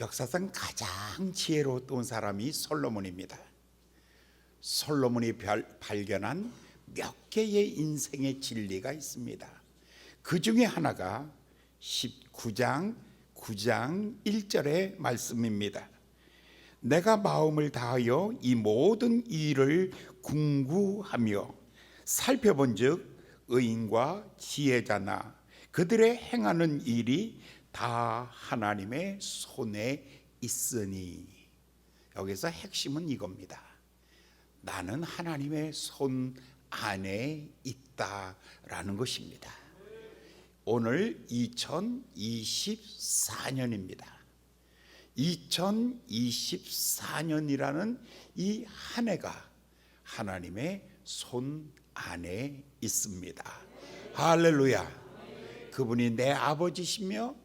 역사상 가장 지혜로웠던 사람이 솔로몬입니다. 솔로몬이 발견한 몇 개의 인생의 진리가 있습니다. 그 중에 하나가 19장 9장 1절의 말씀입니다. 내가 마음을 다하여 이 모든 일을 궁구하며 살펴본즉 의인과 지혜자나 그들의 행하는 일이 다 하나님의 손에 있으니. 여기서 핵심은 이겁니다. 나는 하나님의 손 안에 있다라는 것입니다. 오늘 2024년입니다. 2024년이라는 이 한 해가 하나님의 손 안에 있습니다. 할렐루야. 그분이 내 아버지시며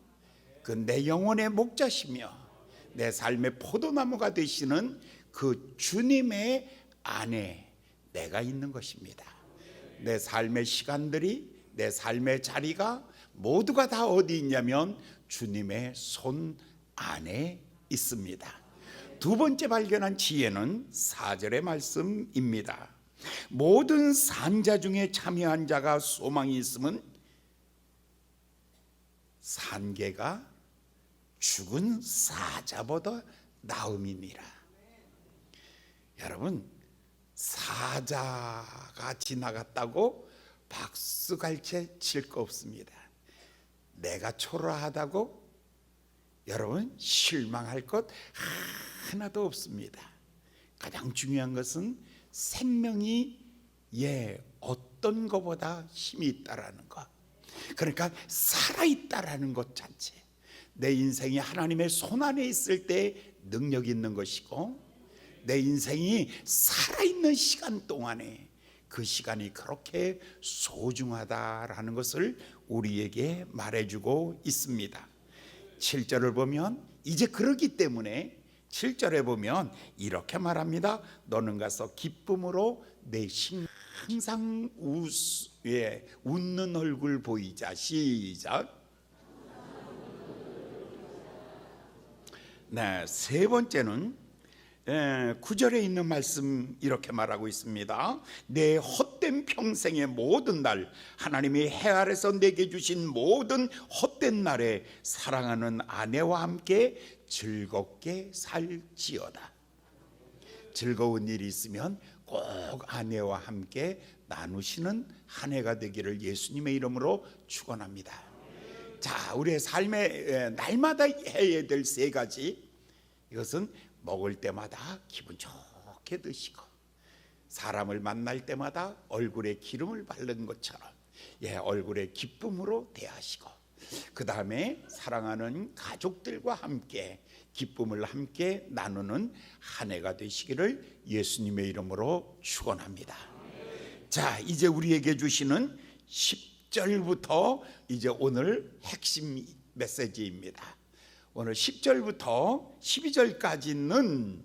내 영혼의 목자시며 내 삶의 포도나무가 되시는 그 주님의 안에 내가 있는 것입니다. 내 삶의 시간들이, 내 삶의 자리가 모두가 다 어디 있냐면 주님의 손 안에 있습니다. 두 번째 발견한 지혜는 4절의 말씀입니다. 모든 산자 중에 참여한 자가 소망이 있으면 산개가 죽은 사자보다 나음이니라. 여러분, 사자가 지나갔다고 박수갈채 칠 거 없습니다. 내가 초라하다고 여러분 실망할 것 하나도 없습니다. 가장 중요한 것은 생명이 어떤 것보다 힘이 있다라는 것. 그러니까 살아있다라는 것 자체. 내 인생이 하나님의 손 안에 있을 때 능력이 있는 것이고, 내 인생이 살아있는 시간 동안에 그 시간이 그렇게 소중하다라는 것을 우리에게 말해주고 있습니다. 7절을 보면 이제 그러기 때문에 7절에 보면 이렇게 말합니다. 너는 가서 기쁨으로 내 항상 웃는 얼굴 보이자. 시작. 네, 세 번째는 9절에 있는 말씀 이렇게 말하고 있습니다. 내 헛된 평생의 모든 날, 하나님이 해 아래서 내게 주신 모든 헛된 날에 사랑하는 아내와 함께 즐겁게 살지어다. 즐거운 일이 있으면 꼭 아내와 함께 나누시는 한 해가 되기를 예수님의 이름으로 축원합니다. 자, 우리의 삶에 날마다 해야 될 세 가지. 이것은 먹을 때마다 기분 좋게 드시고, 사람을 만날 때마다 얼굴에 기름을 바른 것처럼 얼굴에 기쁨으로 대하시고, 그 다음에 사랑하는 가족들과 함께 기쁨을 함께 나누는 한 해가 되시기를 예수님의 이름으로 축원합니다. 자, 이제 우리에게 주시는 10절부터 이제 오늘 핵심 메시지입니다. 오늘 10절부터 12절까지는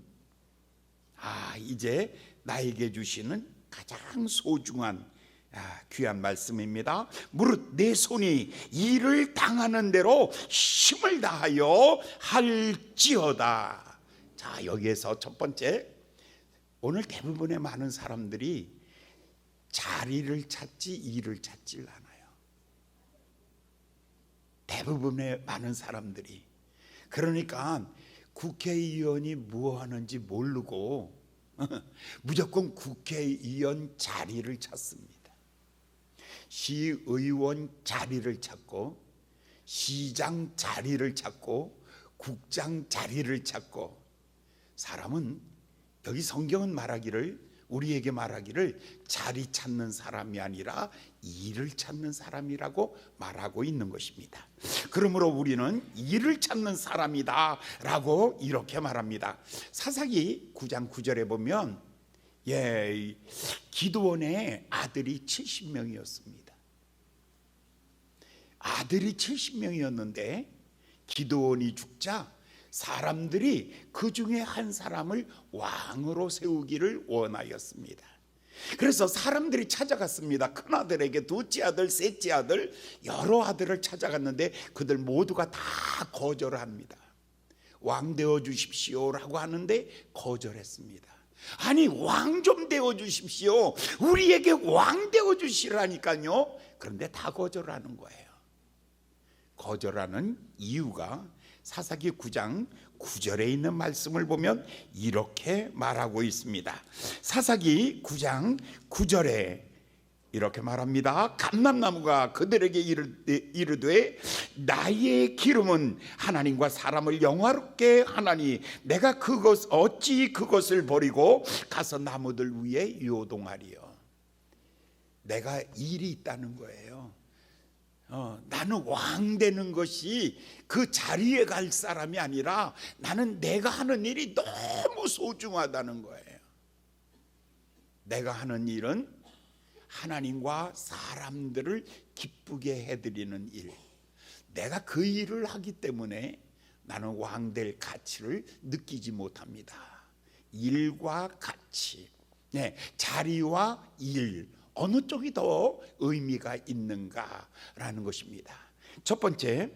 이제 나에게 주시는 가장 소중한 귀한 말씀입니다. 무릇 내 손이 일을 당하는 대로 힘을 다하여 할지어다. 자, 여기에서 첫 번째, 오늘 대부분의 많은 사람들이 자리를 찾지 일을 찾질 않아요. 대부분의 많은 사람들이. 그러니까 국회의원이 뭐 하는지 모르고 무조건 국회의원 자리를 찾습니다. 시의원 자리를 찾고, 시장 자리를 찾고, 국장 자리를 찾고. 사람은, 여기 성경은 우리에게 말하기를 자리 찾는 사람이 아니라 일을 찾는 사람이라고 말하고 있는 것입니다. 그러므로 우리는 일을 찾는 사람이다 라고 이렇게 말합니다. 사사기 9장 9절에 보면 기드온의 아들이 70명이었습니다. 아들이 70명이었는데 기드온이 죽자 사람들이 그 중에 한 사람을 왕으로 세우기를 원하였습니다. 그래서 사람들이 찾아갔습니다. 큰아들에게 둘째 아들, 셋째 아들, 여러 아들을 찾아갔는데 그들 모두가 다 거절을 합니다. 왕 되어 주십시오라고 하는데 거절했습니다. 아니, 왕 좀 되어 주십시오, 우리에게 왕 되어 주시라니까요. 그런데 다 거절하는 거예요. 거절하는 이유가 사사기 9장 9절에 있는 말씀을 보면 이렇게 말하고 있습니다. 사사기 9장 9절에 이렇게 말합니다. 감람나무가 그들에게 이르되 나의 기름은 하나님과 사람을 영화롭게 하나니 내가 어찌 그것을 버리고 가서 나무들 위에 요동하리요. 내가 일이 있다는 거예요. 나는 왕 되는 것이 그 자리에 갈 사람이 아니라 나는 내가 하는 일이 너무 소중하다는 거예요. 내가 하는 일은 하나님과 사람들을 기쁘게 해드리는 일, 내가 그 일을 하기 때문에 나는 왕 될 가치를 느끼지 못합니다. 일과 가치, 자리와 일, 어느 쪽이 더 의미가 있는가라는 것입니다. 첫 번째,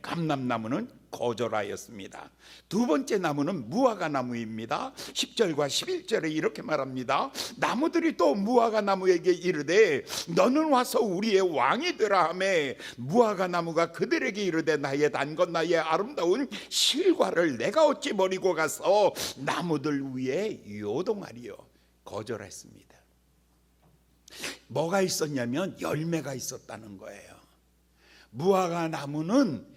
감람나무는 거절하였습니다. 두 번째 나무는 무화과 나무입니다. 10절과 11절에 이렇게 말합니다. 나무들이 또 무화과 나무에게 이르되 너는 와서 우리의 왕이 되라 하매 무화과 나무가 그들에게 이르되 나의 단것 나의 아름다운 실과를 내가 어찌 버리고 가서 나무들 위에 요동하리요. 거절했습니다. 뭐가 있었냐면 열매가 있었다는 거예요. 무화과 나무는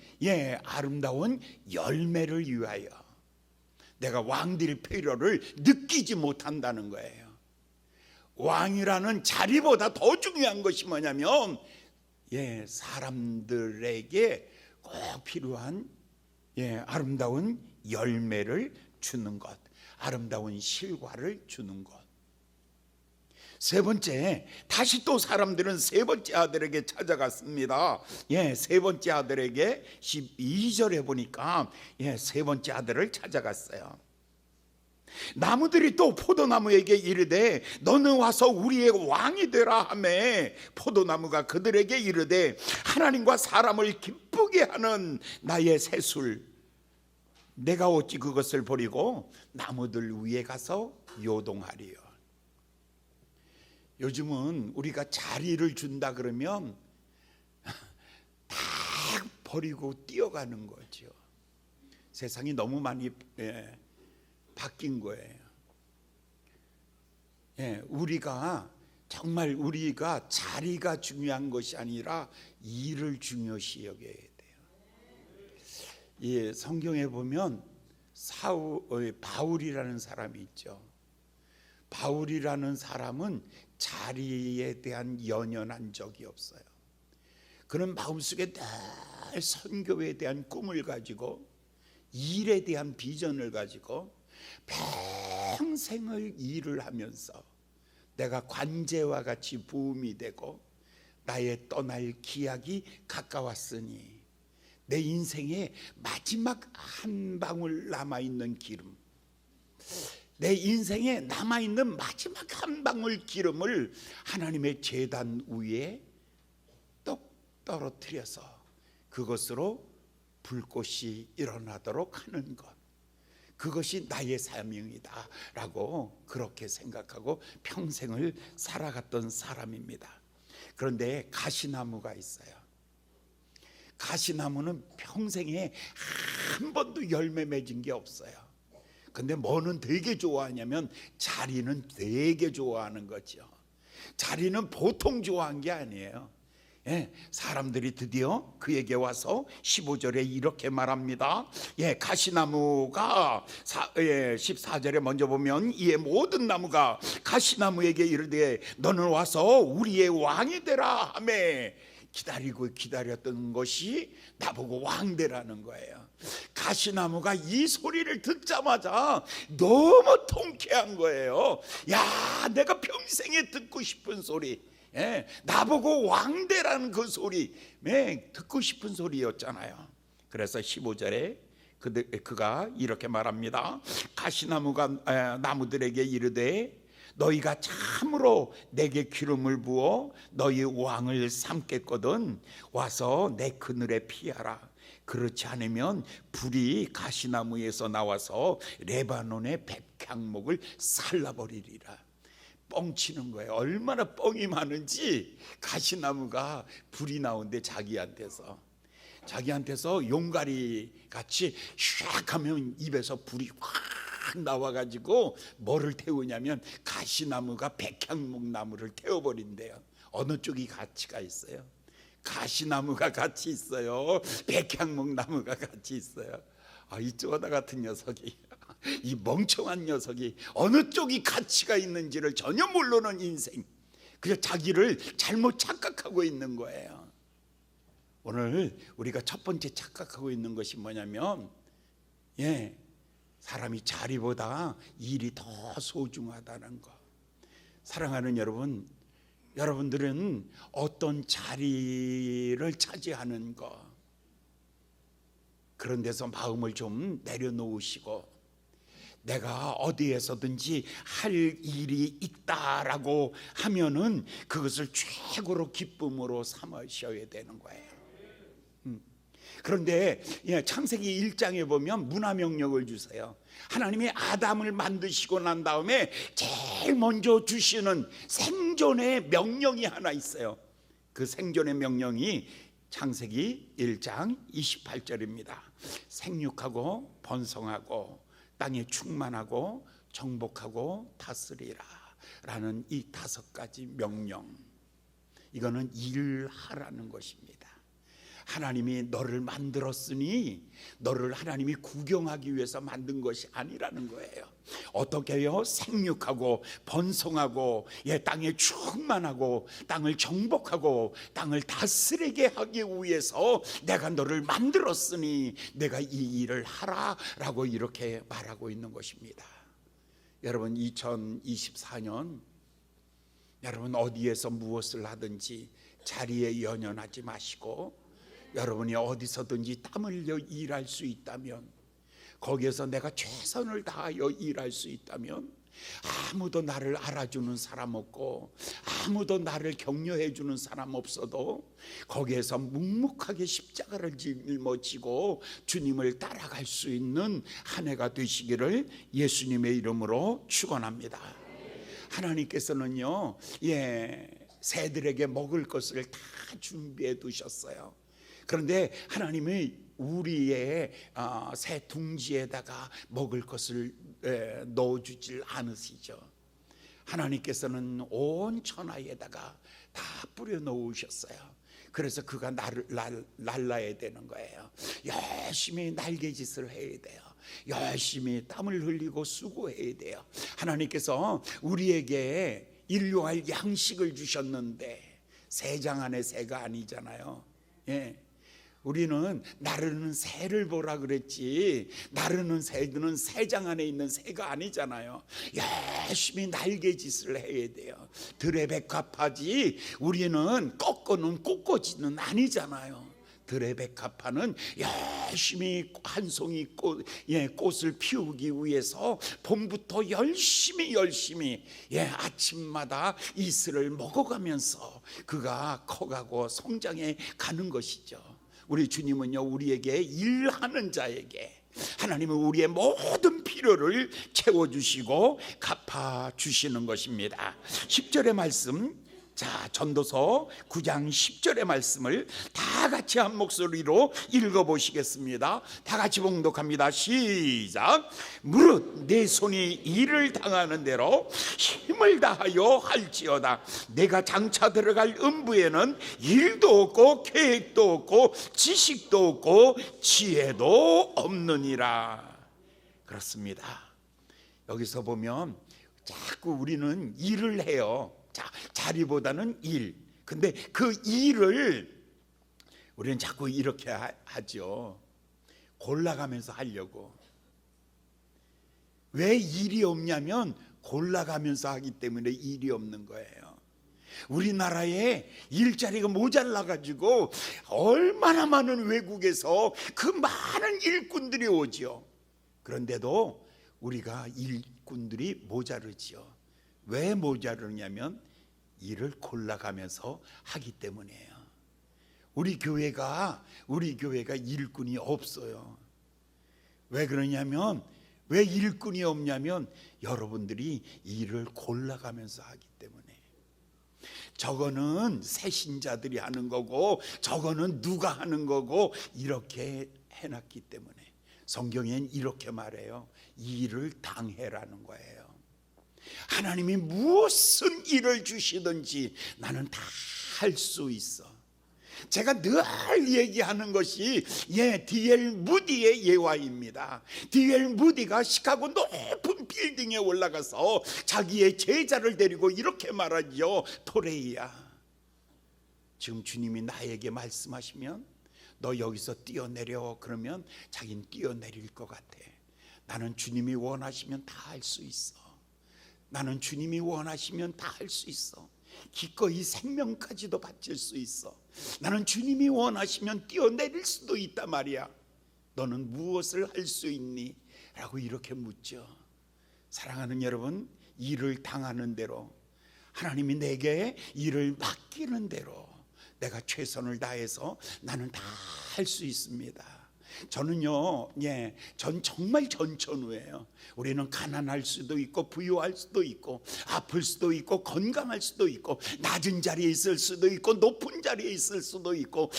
아름다운 열매를 위하여 내가 왕될 필요를 느끼지 못한다는 거예요. 왕이라는 자리보다 더 중요한 것이 뭐냐면 사람들에게 꼭 필요한 아름다운 열매를 주는 것, 아름다운 실과를 주는 것. 세 번째, 다시 또 사람들은 세 번째 아들에게 찾아갔습니다. 세 번째 아들에게 12절에 보니까 세 번째 아들을 찾아갔어요. 나무들이 또 포도나무에게 이르되 너는 와서 우리의 왕이 되라 하매 포도나무가 그들에게 이르되 하나님과 사람을 기쁘게 하는 나의 새술 내가 어찌 그것을 버리고 나무들 위에 가서 요동하리요. 요즘은 우리가 자리를 준다 그러면 다 버리고 뛰어가는 거죠. 세상이 너무 많이 바뀐 거예요. 우리가 정말 우리가 자리가 중요한 것이 아니라 일을 중요시 여겨야 돼요. 성경에 보면 바울이라는 사람이 있죠. 바울이라는 사람은 자리에 대한 연연한 적이 없어요. 그는 마음속에 늘 선교에 대한 꿈을 가지고 일에 대한 비전을 가지고 평생을 일을 하면서 내가 관제와 같이 부음이 되고 나의 떠날 기약이 가까웠으니 내 인생에 마지막 한 방울 남아있는 기름, 내 인생에 남아있는 마지막 한 방울 기름을 하나님의 제단 위에 똑 떨어뜨려서 그것으로 불꽃이 일어나도록 하는 것, 그것이 나의 사명이다 라고 그렇게 생각하고 평생을 살아갔던 사람입니다. 그런데 가시나무가 있어요. 가시나무는 평생에 한 번도 열매 맺은 게 없어요. 근데 뭐는 되게 좋아하냐면 자리는 되게 좋아하는 거죠. 자리는 보통 좋아한 게 아니에요. 사람들이 드디어 그에게 와서 15절에 이렇게 말합니다. 가시나무가 14절에 먼저 보면 이에 모든 나무가 가시나무에게 이르되 너는 와서 우리의 왕이 되라 하매 기다리고 기다렸던 것이 나보고 왕 되라는 거예요. 가시나무가 이 소리를 듣자마자 너무 통쾌한 거예요. 야, 내가 평생에 듣고 싶은 소리, 나보고 왕 되라는 그 소리, 듣고 싶은 소리였잖아요. 그래서 15절에 그가 이렇게 말합니다. 가시나무가 나무들에게 이르되 너희가 참으로 내게 기름을 부어 너희 왕을 삼겠거든 와서 내 그늘에 피하라. 그렇지 않으면 불이 가시나무에서 나와서 레바논의 백향목을 살라버리리라. 뻥치는 거예요. 얼마나 뻥이 많은지. 가시나무가 불이 나오는데 자기한테서 용가리 같이 샥 하면 입에서 불이 확 나와가지고 뭐를 태우냐면 가시나무가 백향목 나무를 태워버린대요. 어느 쪽이 가치가 있어요? 가시나무가 같이 있어요. 백향목 나무가 같이 있어요. 이 쪼다 같은 녀석이, 이 멍청한 녀석이 어느 쪽이 가치가 있는지를 전혀 모르는 인생. 그래서 자기를 잘못 착각하고 있는 거예요. 오늘 우리가 첫 번째 착각하고 있는 것이 뭐냐면, 사람이 자리보다 일이 더 소중하다는 거. 사랑하는 여러분, 여러분들은 어떤 자리를 차지하는 거, 그런 데서 마음을 좀 내려놓으시고, 내가 어디에서든지 할 일이 있다라고 하면은 그것을 최고로 기쁨으로 삼으셔야 되는 거예요. 그런데 창세기 1장에 보면 문화명령을 주세요. 하나님이 아담을 만드시고 난 다음에 제일 먼저 주시는 생존의 명령이 하나 있어요. 그 생존의 명령이 창세기 1장 28절입니다. 생육하고 번성하고 땅에 충만하고 정복하고 다스리라 라는 이 5가지 명령, 이거는 일하라는 것입니다. 하나님이 너를 만들었으니 너를 하나님이 구경하기 위해서 만든 것이 아니라는 거예요. 어떻게 해요? 생육하고 번성하고 땅에 충만하고 땅을 정복하고 땅을 다스리게 하기 위해서 내가 너를 만들었으니 내가 이 일을 하라라고 이렇게 말하고 있는 것입니다. 여러분, 2024년 여러분 어디에서 무엇을 하든지 자리에 연연하지 마시고, 여러분이 어디서든지 땀 흘려 일할 수 있다면, 거기에서 내가 최선을 다하여 일할 수 있다면, 아무도 나를 알아주는 사람 없고 아무도 나를 격려해 주는 사람 없어도 거기에서 묵묵하게 십자가를 짊어지고 주님을 따라갈 수 있는 한 해가 되시기를 예수님의 이름으로 축원합니다. 하나님께서는요, 새들에게 먹을 것을 다 준비해 두셨어요. 그런데 하나님이 우리의 새 둥지에다가 먹을 것을 넣어주질 않으시죠. 하나님께서는 온 천하에다가 다 뿌려 놓으셨어요. 그래서 그가 날라야 되는 거예요. 열심히 날개짓을 해야 돼요. 열심히 땀을 흘리고 수고해야 돼요. 하나님께서 우리에게 일용할 양식을 주셨는데 새장 안에 새가 아니잖아요. 우리는 나르는 새를 보라 그랬지, 나르는 새는 새장 안에 있는 새가 아니잖아요. 열심히 날개짓을 해야 돼요. 들의 백합화지 우리는 꺾어놓은 꽃꽂이는 아니잖아요. 들의 백합화는 열심히 한 송이 꽃을 피우기 위해서 봄부터 열심히 아침마다 이슬을 먹어가면서 그가 커가고 성장해 가는 것이죠. 우리 주님은요, 우리에게 일하는 자에게 하나님은 우리의 모든 필요를 채워주시고 갚아주시는 것입니다. 10절의 말씀, 자, 전도서 9장 10절의 말씀을 다 같이 한 목소리로 읽어보시겠습니다. 다 같이 봉독합니다. 시작. 무릇 내 손이 일을 당하는 대로 힘을 다하여 할지어다. 내가 장차 들어갈 음부에는 일도 없고 계획도 없고 지식도 없고 지혜도 없느니라. 그렇습니다. 여기서 보면 자꾸 우리는 일을 해요. 자리보다는 일. 근데 그 일을 우리는 자꾸 이렇게 하죠. 골라가면서 하려고. 왜 일이 없냐면 골라가면서 하기 때문에 일이 없는 거예요. 우리나라에 일자리가 모자라가지고 얼마나 많은 외국에서 그 많은 일꾼들이 오지요. 그런데도 우리가 일꾼들이 모자르지요. 왜 모자르냐면 일을 골라가면서 하기 때문이에요. 우리 교회가 일꾼이 없어요. 왜 그러냐면, 왜 일꾼이 없냐면 여러분들이 일을 골라가면서 하기 때문에. 저거는 새신자들이 하는 거고 저거는 누가 하는 거고 이렇게 해놨기 때문에 성경엔 이렇게 말해요. 일을 당해라는 거예요. 하나님이 무슨 일을 주시든지 나는 다 할 수 있어. 제가 늘 얘기하는 것이 D.L. 무디의 예화입니다. D.L. 무디가 시카고 높은 빌딩에 올라가서 자기의 제자를 데리고 이렇게 말하죠. 토레이야, 지금 주님이 나에게 말씀하시면 너 여기서 뛰어내려 그러면 자기는 뛰어내릴 것 같아. 나는 주님이 원하시면 다 할 수 있어. 나는 주님이 원하시면 다 할 수 있어. 기꺼이 생명까지도 바칠 수 있어. 나는 주님이 원하시면 뛰어내릴 수도 있단 말이야. 너는 무엇을 할 수 있니? 라고 이렇게 묻죠. 사랑하는 여러분, 일을 당하는 대로, 하나님이 내게 일을 맡기는 대로 내가 최선을 다해서 나는 다 할 수 있습니다. 저는요, 전 정말 전천후예요. 우리는 가난할 수도 있고 부유할 수도 있고 아플 수도 있고 건강할 수도 있고 낮은 자리에 있을 수도 있고 높은 자리에 있을 수도 있고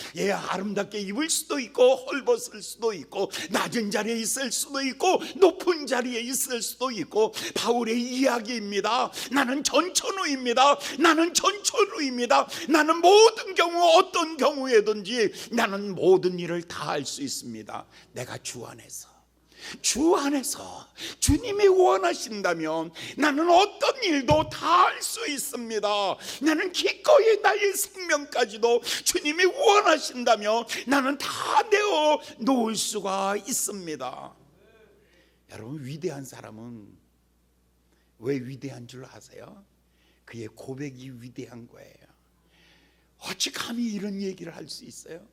아름답게 입을 수도 있고 헐벗을 수도 있고 낮은 자리에 있을 수도 있고 높은 자리에 있을 수도 있고. 바울의 이야기입니다. 나는 전천후입니다. 나는 전천후입니다. 나는 모든 경우 어떤 경우에든지 나는 모든 일을 다 할 수 있습니다. 내가 주 안에서 주님이 원하신다면 나는 어떤 일도 다 할 수 있습니다. 나는 기꺼이 나의 생명까지도 주님이 원하신다면 나는 다 내어 놓을 수가 있습니다. 여러분, 위대한 사람은 왜 위대한 줄 아세요? 그의 고백이 위대한 거예요. 어찌 감히 이런 얘기를 할 수 있어요?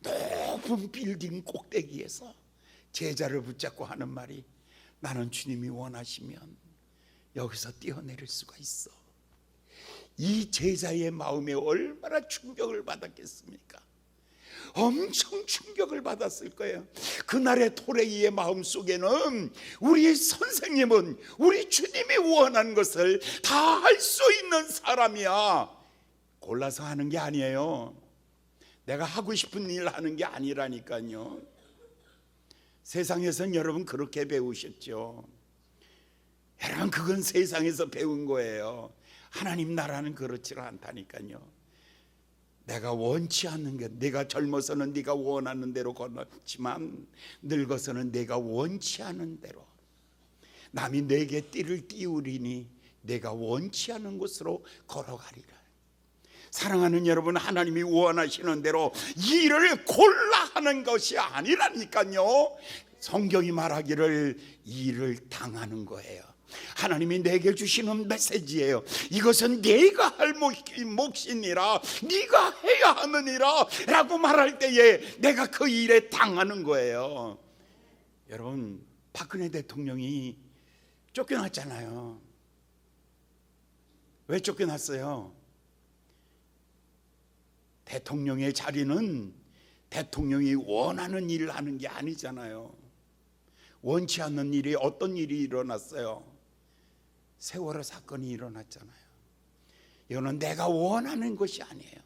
높은 빌딩 꼭대기에서 제자를 붙잡고 하는 말이, 나는 주님이 원하시면 여기서 뛰어내릴 수가 있어. 이 제자의 마음에 얼마나 충격을 받았겠습니까? 엄청 충격을 받았을 거예요. 그날의 토레이의 마음속에는 우리 선생님은 우리 주님이 원하는 것을 다 할 수 있는 사람이야. 골라서 하는 게 아니에요. 내가 하고 싶은 일 하는 게 아니라니까요. 세상에선 여러분 그렇게 배우셨죠. 여러분, 그건 세상에서 배운 거예요. 하나님 나라는 그렇지 않다니까요. 내가 원치 않는 게, 내가 젊어서는 네가 원하는 대로 걸었지만 늙어서는 내가 원치 않은 대로, 남이 내게 띠를 띄우리니 내가 원치 않은 곳으로 걸어가리라. 사랑하는 여러분, 하나님이 원하시는 대로 일을 골라 하는 것이 아니라니까요. 성경이 말하기를 일을 당하는 거예요. 하나님이 내게 주시는 메시지예요. 이것은 네가 할 몫이니라, 네가 해야 하느니라 라고 말할 때에 내가 그 일에 당하는 거예요. 여러분, 박근혜 대통령이 쫓겨났잖아요. 왜 쫓겨났어요? 대통령의 자리는 대통령이 원하는 일을 하는 게 아니잖아요. 원치 않는 일이, 어떤 일이 일어났어요? 세월호 사건이 일어났잖아요. 이거는 내가 원하는 것이 아니에요.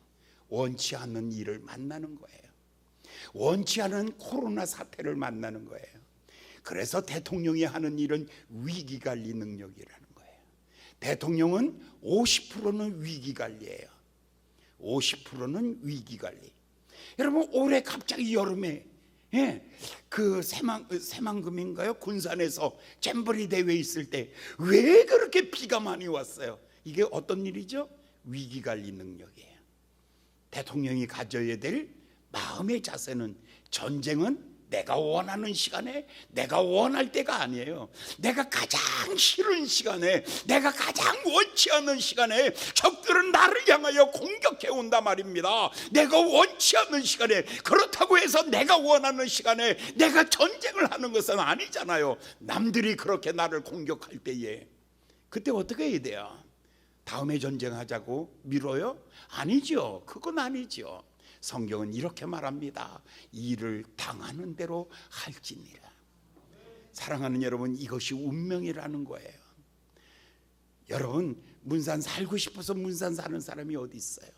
원치 않는 일을 만나는 거예요. 원치 않은 코로나 사태를 만나는 거예요. 그래서 대통령이 하는 일은 위기관리 능력이라는 거예요. 대통령은 50%는 위기관리예요. 50%는 위기관리. 여러분, 올해 갑자기 여름에 그 새만금인가요? 군산에서 잼버리 대회 있을 때 왜 그렇게 비가 많이 왔어요? 이게 어떤 일이죠? 위기관리 능력이에요. 대통령이 가져야 될 마음의 자세는, 전쟁은 내가 원하는 시간에 내가 원할 때가 아니에요. 내가 가장 싫은 시간에, 내가 가장 원치 않는 시간에 적들은 나를 향하여 공격해 온단 말입니다. 내가 원치 않는 시간에. 그렇다고 해서 내가 원하는 시간에 내가 전쟁을 하는 것은 아니잖아요. 남들이 그렇게 나를 공격할 때에 그때 어떻게 해야 돼요? 다음에 전쟁하자고 미뤄요? 아니죠. 그건 아니죠. 성경은 이렇게 말합니다. 일을 당하는 대로 할지니라. 사랑하는 여러분, 이것이 운명이라는 거예요. 여러분, 문산 살고 싶어서 문산 사는 사람이 어디 있어요?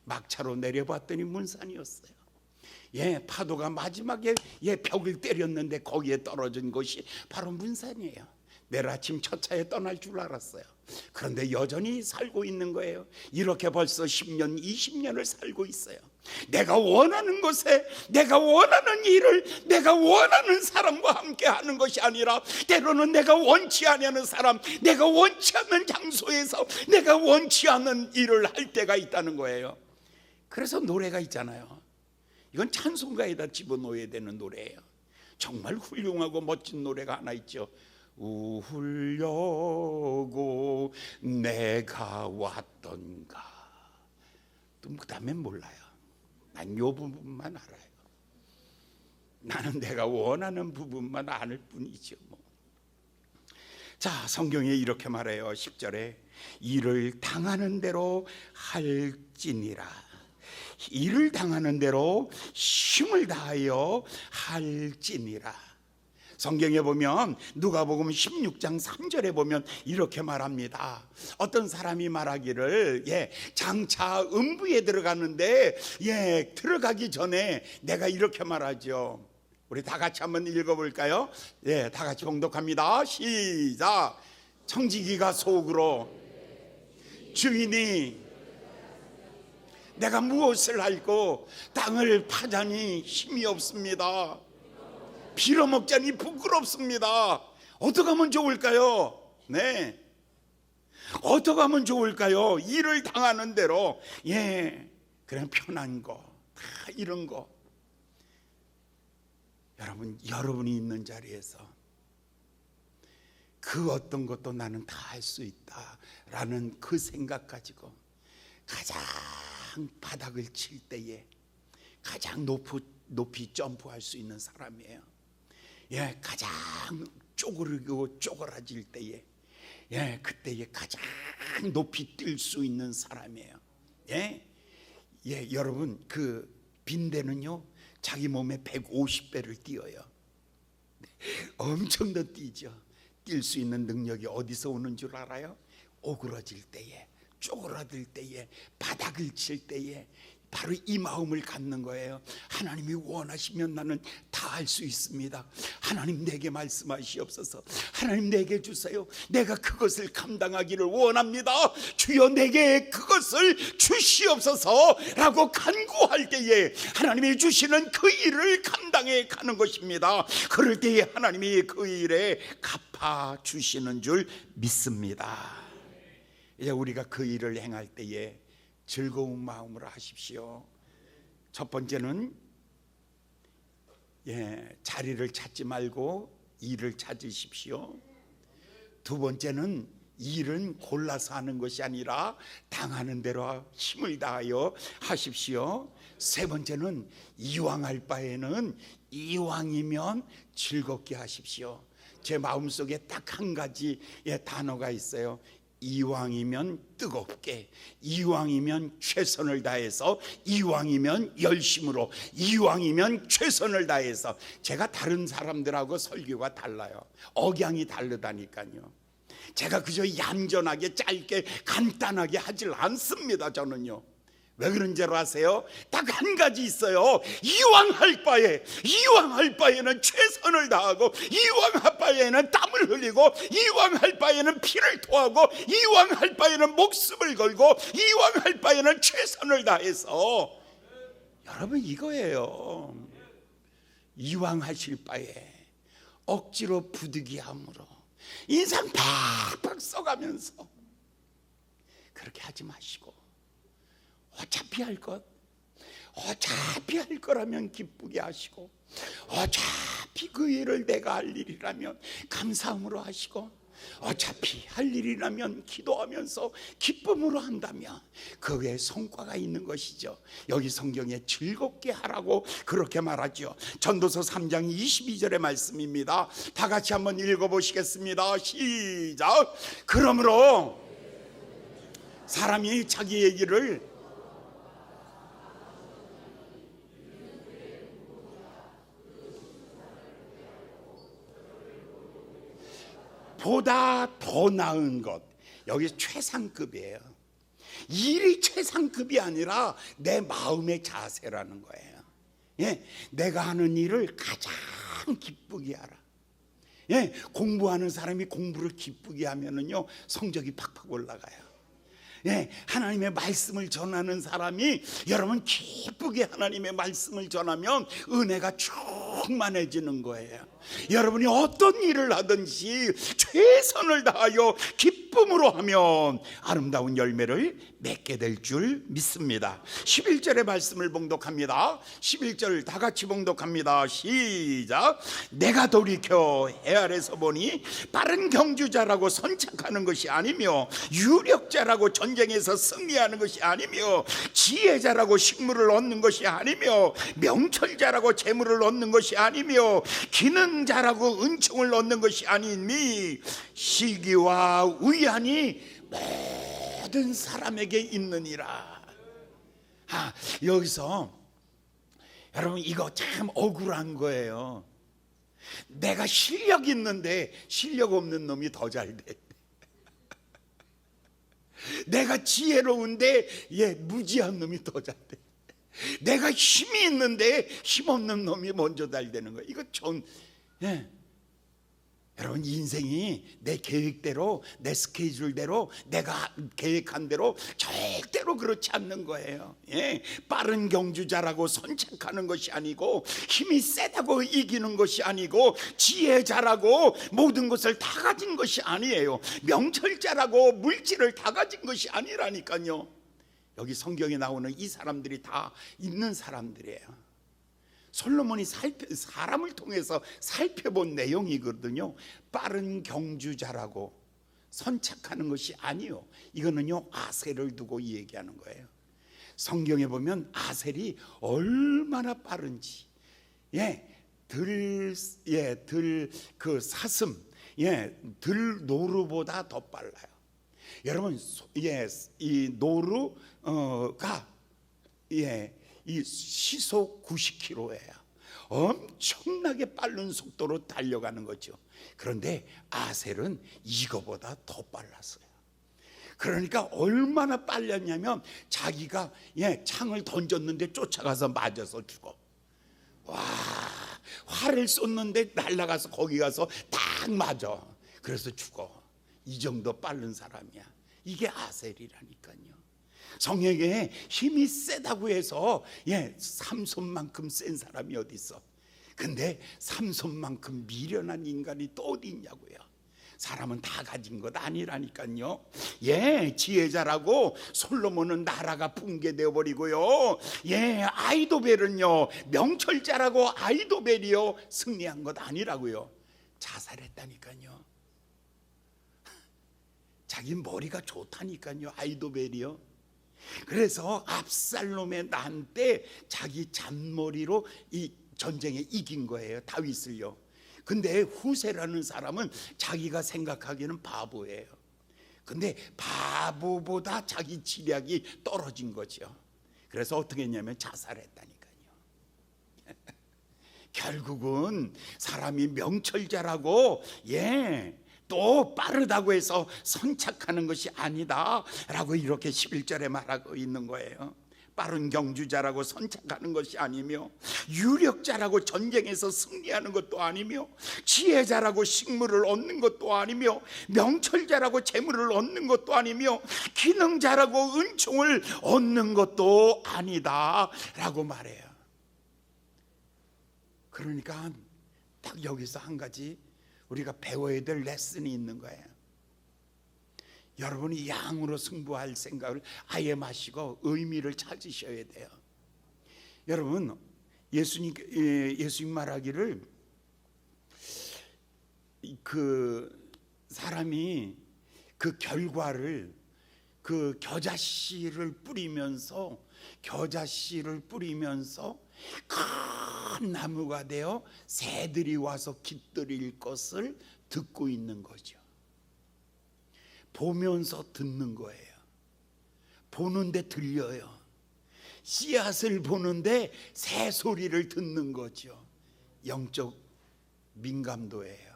막차로 내려봤더니 문산이었어요. 파도가 마지막에 벽을 때렸는데 거기에 떨어진 것이 바로 문산이에요. 내일 아침 첫 차에 떠날 줄 알았어요. 그런데 여전히 살고 있는 거예요. 이렇게 벌써 10년, 20년을 살고 있어요. 내가 원하는 곳에, 내가 원하는 일을, 내가 원하는 사람과 함께 하는 것이 아니라 때로는 내가 원치 않는 사람, 내가 원치 않는 장소에서 내가 원치 않는 일을 할 때가 있다는 거예요. 그래서 노래가 있잖아요. 이건 찬송가에다 집어넣어야 되는 노래예요. 정말 훌륭하고 멋진 노래가 하나 있죠. 우울려고 내가 왔던가. 또 그 다음엔 몰라요. 난 요 부분만 알아요. 나는 내가 원하는 부분만 아는 뿐이죠. 자, 성경에 이렇게 말해요. 10절에 일을 당하는 대로 할지니라. 일을 당하는 대로 힘을 다하여 할지니라. 성경에 보면 누가복음 16장 3절에 보면 이렇게 말합니다. 어떤 사람이 말하기를 장차 음부에 들어가는데 들어가기 전에 내가 이렇게 말하죠. 우리 다 같이 한번 읽어볼까요? 다 같이 봉독합니다. 시작. 청지기가 속으로 주인이 내가 무엇을 알고 땅을 파자니 힘이 없습니다. 빌어먹자니 부끄럽습니다. 어떻게 하면 좋을까요? 어떻게 하면 좋을까요? 일을 당하는 대로 그냥 편한 거, 다 이런 거. 여러분, 여러분이 있는 자리에서 그 어떤 것도 나는 다 할 수 있다라는 그 생각 가지고 가장 바닥을 칠 때에 가장 높이 점프할 수 있는 사람이에요. 가장 쪼그리고 쪼그라질 때에 그때에 가장 높이 뛸 수 있는 사람이에요. 여러분, 그 빈대는요 자기 몸에 150배를 뛰어요. 엄청 더 뛰죠. 뛸 수 있는 능력이 어디서 오는 줄 알아요? 오그러질 때에, 쪼그라들 때에, 바닥을 칠 때에 바로 이 마음을 갖는 거예요. 하나님이 원하시면 나는 다 할 수 있습니다. 하나님 내게 말씀하시옵소서. 하나님 내게 주세요. 내가 그것을 감당하기를 원합니다. 주여 내게 그것을 주시옵소서 라고 간구할 때에 하나님이 주시는 그 일을 감당해 가는 것입니다. 그럴 때에 하나님이 그 일에 갚아주시는 줄 믿습니다. 이제 우리가 그 일을 행할 때에 즐거운 마음으로 하십시오. 첫 번째는 자리를 찾지 말고 일을 찾으십시오. 두 번째는 일은 골라서 하는 것이 아니라 당하는 대로 힘을 다하여 하십시오. 세 번째는 이왕할 바에는 이왕이면 즐겁게 하십시오. 제 마음속에 딱 한 가지 단어가 있어요. 이왕이면 뜨겁게, 이왕이면 최선을 다해서, 이왕이면 열심으로, 이왕이면 최선을 다해서. 제가 다른 사람들하고 설교가 달라요. 억양이 다르다니까요. 제가 그저 얌전하게 짧게 간단하게 하질 않습니다. 저는요. 왜 그런지 아세요? 딱 한 가지 있어요. 이왕할 바에는 최선을 다하고, 이왕할 바에는 땀을 흘리고, 이왕할 바에는 피를 토하고, 이왕할 바에는 목숨을 걸고, 이왕할 바에는 최선을 다해서. 여러분, 이거예요. 이왕하실 바에 억지로 부득이함으로 인상 팍팍 써가면서 그렇게 하지 마시고, 어차피 할 거라면 기쁘게 하시고, 어차피 그 일을 내가 할 일이라면 감사함으로 하시고, 어차피 할 일이라면 기도하면서 기쁨으로 한다면 그에 성과가 있는 것이죠. 여기 성경에 즐겁게 하라고 그렇게 말하죠. 전도서 3장 22절의 말씀입니다. 다 같이 한번 읽어보시겠습니다. 시작. 그러므로 사람이 자기 얘기를 보다 더 나은 것, 여기 최상급이에요. 일이 최상급이 아니라 내 마음의 자세라는 거예요. 예, 내가 하는 일을 가장 기쁘게 하라. 예, 공부하는 사람이 공부를 기쁘게 하면은요 성적이 팍팍 올라가요. 예, 하나님의 말씀을 전하는 사람이 여러분 기쁘게 하나님의 말씀을 전하면 은혜가 충만해지는 거예요. 여러분이 어떤 일을 하든지 최선을 다하여 기쁨으로 하면 아름다운 열매를 맺게 될 줄 믿습니다. 11절의 말씀을 봉독합니다. 11절 다 같이 봉독합니다. 시작. 내가 돌이켜 해 아래서 보니 빠른 경주자라고 선착하는 것이 아니며 유력자라고 전쟁에서 승리하는 것이 아니며 지혜자라고 식물을 얻는 것이 아니며 명철자라고 재물을 얻는 것이 아니며 기능자라고 은총을 얻는 것이 아니니 시기와 우연이 모든 사람에게 있느니라. 여기서 여러분 이거 참 억울한 거예요. 내가 실력 있는데 실력 없는 놈이 더 잘 돼. 내가 지혜로운데 무지한 놈이 더 잘 돼. 내가 힘이 있는데 힘없는 놈이 먼저 잘 되는 거예요. 이거 좀 여러분 인생이 내 계획대로 내 스케줄대로 내가 계획한 대로 절대로 그렇지 않는 거예요. 빠른 경주자라고 선착하는 것이 아니고 힘이 세다고 이기는 것이 아니고 지혜자라고 모든 것을 다 가진 것이 아니에요. 명철자라고 물질을 다 가진 것이 아니라니까요. 여기 성경에 나오는 이 사람들이 다 있는 사람들이에요. 솔로몬이 사람을 통해서 살펴본 내용이거든요. 빠른 경주자라고 선착하는 것이 아니요, 이거는요 아셀을 두고 얘기하는 거예요. 성경에 보면 아셀이 얼마나 빠른지, 그 사슴, 들 노루보다 더 빨라요. 여러분, 이 노루가 이 시속 90km예요. 엄청나게 빠른 속도로 달려가는 거죠. 그런데 아셀은 이거보다 더 빨랐어요. 그러니까 얼마나 빨랐냐면 자기가 창을 던졌는데 쫓아가서 맞아서 죽어. 와, 활을 쏟는데 날아가서 거기 가서 딱 맞아. 그래서 죽어. 이 정도 빠른 사람이야. 이게 아셀이라니까요. 성에게 힘이 세다고 해서 삼손만큼 센 사람이 어디 있어? 근데 삼손만큼 미련한 인간이 또 어디 있냐고요. 사람은 다 가진 것 아니라니까요. 지혜자라고 솔로몬은 나라가 붕괴되어 버리고요. 아이도벨은요 명철자라고 아이도벨이요 승리한 것 아니라고요. 자살했다니까요. 자기 머리가 좋다니까요. 아이도벨이요. 그래서 압살롬의 난 때 자기 잔머리로 이 전쟁에 이긴 거예요, 다윗을요. 근데 후세라는 사람은 자기가 생각하기에는 바보예요. 근데 바보보다 자기 지략이 떨어진 거죠. 그래서 어떻게 했냐면 자살했다니까요. 결국은 사람이 명철자라고 또 빠르다고 해서 선착하는 것이 아니다 라고 이렇게 11절에 말하고 있는 거예요. 빠른 경주자라고 선착하는 것이 아니며 유력자라고 전쟁에서 승리하는 것도 아니며 지혜자라고 식물을 얻는 것도 아니며 명철자라고 재물을 얻는 것도 아니며 기능자라고 은총을 얻는 것도 아니다 라고 말해요. 그러니까 딱 여기서 한 가지 우리가 배워야 될 레슨이 있는 거예요. 여러분이 양으로 승부할 생각을 아예 마시고 의미를 찾으셔야 돼요. 여러분, 예수님 말하기를 그 사람이 그 결과를 그 겨자씨를 뿌리면서 큰 나무가 되어 새들이 와서 깃들일 것을 듣고 있는 거죠. 보면서 듣는 거예요. 보는데 들려요. 씨앗을 보는데 새 소리를 듣는 거죠. 영적 민감도예요.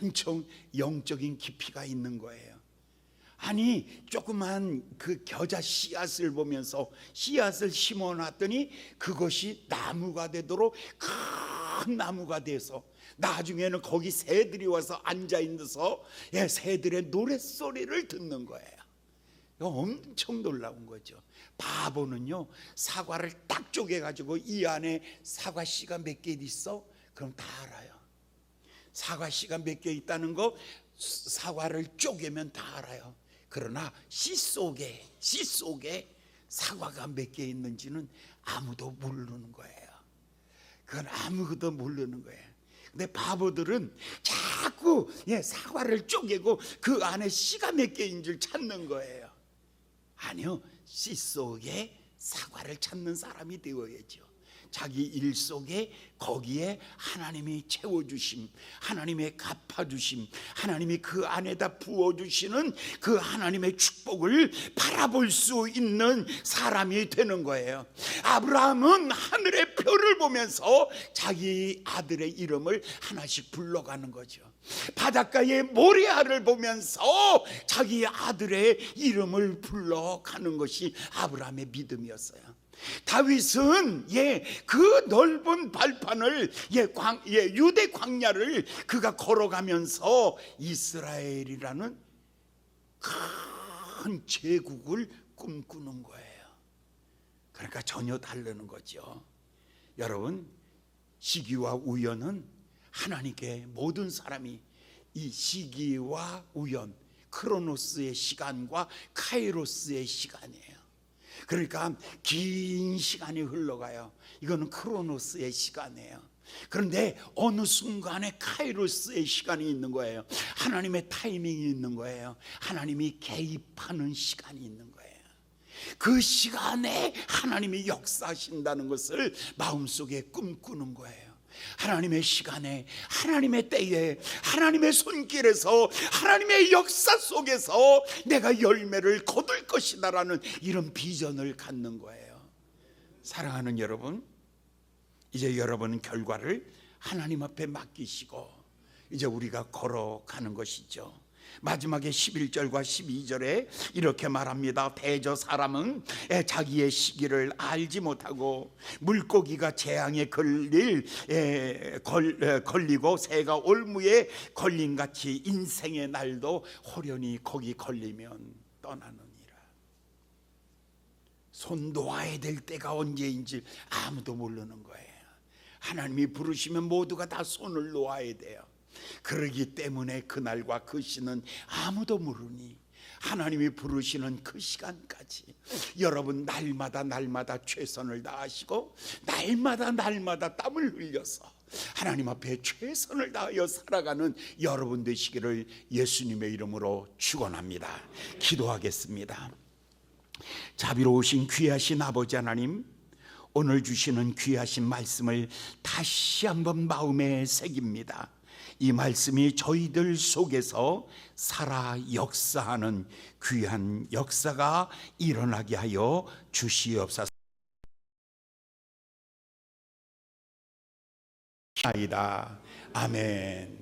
엄청 영적인 깊이가 있는 거예요. 아니, 조그만 그 겨자 씨앗을 보면서 씨앗을 심어놨더니 그것이 나무가 되도록 큰 나무가 돼서 나중에는 거기 새들이 와서 앉아있어서 새들의 노랫소리를 듣는 거예요. 이거 엄청 놀라운 거죠. 바보는요, 사과를 딱 쪼개가지고 이 안에 사과 씨가 몇 개 있어? 그럼 다 알아요. 사과 씨가 몇 개 있다는 거, 사과를 쪼개면 다 알아요. 그러나 씨 속에 사과가 몇 개 있는지는 아무도 모르는 거예요. 그건 아무도 모르는 거예요. 근데 바보들은 자꾸 사과를 쪼개고 그 안에 씨가 몇 개인 줄 찾는 거예요. 아니요, 씨 속에 사과를 찾는 사람이 되어야죠. 자기 일 속에 거기에 하나님이 채워주심, 하나님의 갚아주심, 하나님이 그 안에다 부어주시는 그 하나님의 축복을 바라볼 수 있는 사람이 되는 거예요. 아브라함은 하늘의 별을 보면서 자기 아들의 이름을 하나씩 불러가는 거죠. 바닷가의 모래알을 보면서 자기 아들의 이름을 불러가는 것이 아브라함의 믿음이었어요. 다윗은 그 넓은 발판을 유대 광야를 그가 걸어가면서 이스라엘이라는 큰 제국을 꿈꾸는 거예요. 그러니까 전혀 다르는 거죠. 여러분, 시기와 우연은 하나님께 모든 사람이 이 시기와 우연, 크로노스의 시간과 카이로스의 시간이에요. 그러니까 긴 시간이 흘러가요. 이거는 크로노스의 시간이에요. 그런데 어느 순간에 카이로스의 시간이 있는 거예요. 하나님의 타이밍이 있는 거예요. 하나님이 개입하는 시간이 있는 거예요. 그 시간에 하나님이 역사하신다는 것을 마음속에 꿈꾸는 거예요. 하나님의 시간에, 하나님의 때에, 하나님의 손길에서, 하나님의 역사 속에서 내가 열매를 거둘 것이다라는 이런 비전을 갖는 거예요. 사랑하는 여러분, 이제 여러분은 결과를 하나님 앞에 맡기시고 이제 우리가 걸어가는 것이죠. 마지막에 11절과 12절에 이렇게 말합니다. 대저 사람은 자기의 시기를 알지 못하고 물고기가 재앙에 걸리고 새가 올무에 걸림같이 인생의 날도 호련히 거기 걸리면 떠나느니라. 손 놓아야 될 때가 언제인지 아무도 모르는 거예요. 하나님이 부르시면 모두가 다 손을 놓아야 돼요. 그러기 때문에 그날과 그 시는 아무도 모르니 하나님이 부르시는 그 시간까지 여러분 날마다 최선을 다하시고 날마다 땀을 흘려서 하나님 앞에 최선을 다하여 살아가는 여러분 되시기를 예수님의 이름으로 축원합니다. 기도하겠습니다. 자비로우신 귀하신 아버지 하나님, 오늘 주시는 귀하신 말씀을 다시 한번 마음에 새깁니다. 이 말씀이 저희들 속에서 살아 역사하는 귀한 역사가 일어나게 하여 주시옵소서. 아이다. 아멘.